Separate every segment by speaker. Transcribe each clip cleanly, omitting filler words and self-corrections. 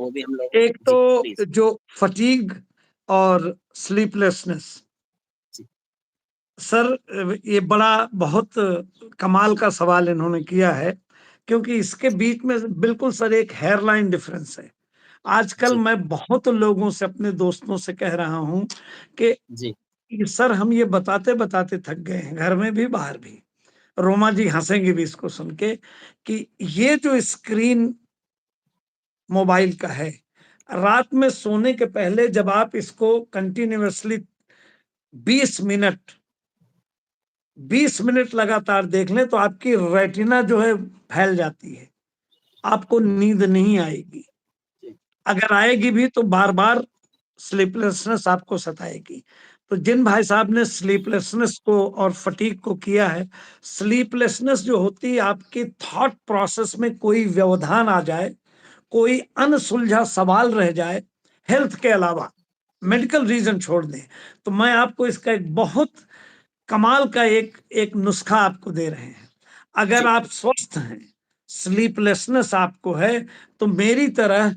Speaker 1: वो भी हम लोग
Speaker 2: एक
Speaker 1: जी,
Speaker 2: तो
Speaker 1: प्लीज़।
Speaker 2: जो फटीग और स्लीपलेसनेस,
Speaker 1: जी,
Speaker 2: सर ये बड़ा बहुत कमाल का सवाल इन्होंने किया है, क्योंकि इसके बीच में बिल्कुल सर एक हेयरलाइन डिफरेंस है। आजकल
Speaker 1: जी,
Speaker 2: मैं बहुत लोगों से, अपने दोस्तों से कह रहा हूँ कि
Speaker 1: जी,
Speaker 2: सर हम ये बताते-बताते थक गए हैं, घर में भी, बाहर भी। रोमा जी हँसेंगी भी इसको सुन के कि ये जो स्क्रीन मोबाइल का है, रात में सोने के पहले जब आप इसको कंटीन्यूअसली 20 मिनट 20 मिनट लगातार देख लें तो आपकी रेटिना जो है फैल जाती है, आपको नींद नहीं आएगी।
Speaker 1: जी,
Speaker 2: अगर आएगी भी तो बार-बार स्लीपलेसनेस आपको सताएगी। तो जिन भाई साहब ने स्लीपलेसनेस को और फटीग को किया है, स्लीपलेसनेस जो होती है आपकी थॉट प्रोसेस में कोई व्यवधान आ जाए, कोई अनसुलझा सवाल रह जाए, हेल्थ के अलावा, मेडिकल रीज़न छोड़ दें, तो मैं आपको इसका एक बहुत कमाल का एक एक नुस्खा आपको दे रहे हैं। अगर
Speaker 1: जी,
Speaker 2: आप स्वस्थ हैं, स्लीपलेसनेस आपको है, तो मेरी तरह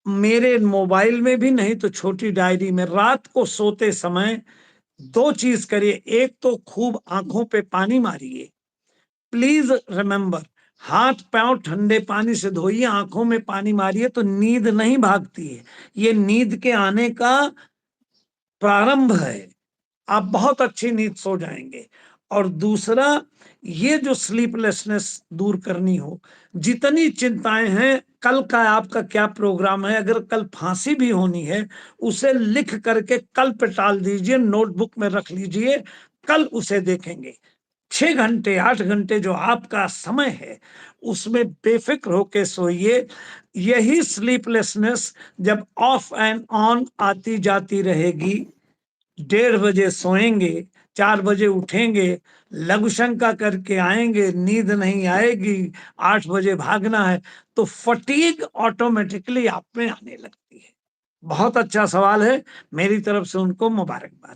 Speaker 2: मेरे मोबाइल में भी नहीं तो छोटी डायरी में रात को सोते समय 2 चीज़ करिए, एक तो खूब आँखों पे पानी मारिए। प्लीज़ रिमेंबर, हाथ-पाँव ठंडे पानी से धोइए, आँखों में पानी मारिए तो नींद नहीं भागती है। ये नींद के आने का प्रारंभ है। आप बहुत अच्छी नींद सो जाएँगे। और दूसरा, ये जो स्लीपलेसनेस दूर करनी हो, जितनी चिंताएँ हैं, कल का आपका क्या प्रोग्राम है, अगर कल फांसी भी होनी है, उसे लिख करके कल पे टाल दीजिए, नोटबुक में रख लीजिए, कल उसे देखेंगे। 6 घंटे, 8 घंटे जो आपका समय है, उसमें बेफ़िक्र होके सोइए। यही स्लीपलेसनेस जब ऑफ एंड ऑन आती जाती रहेगी, 1:30 बजे सोएंगे, 4 बजे उठेंगे, लघु शंका करके आएँगे, नींद नहीं आएगी, 8 बजे भागना है, तो फटीग ऑटोमैटिकली आप में आने लगती है। बहुत अच्छा सवाल है, मेरी तरफ से उनको मुबारकबाद।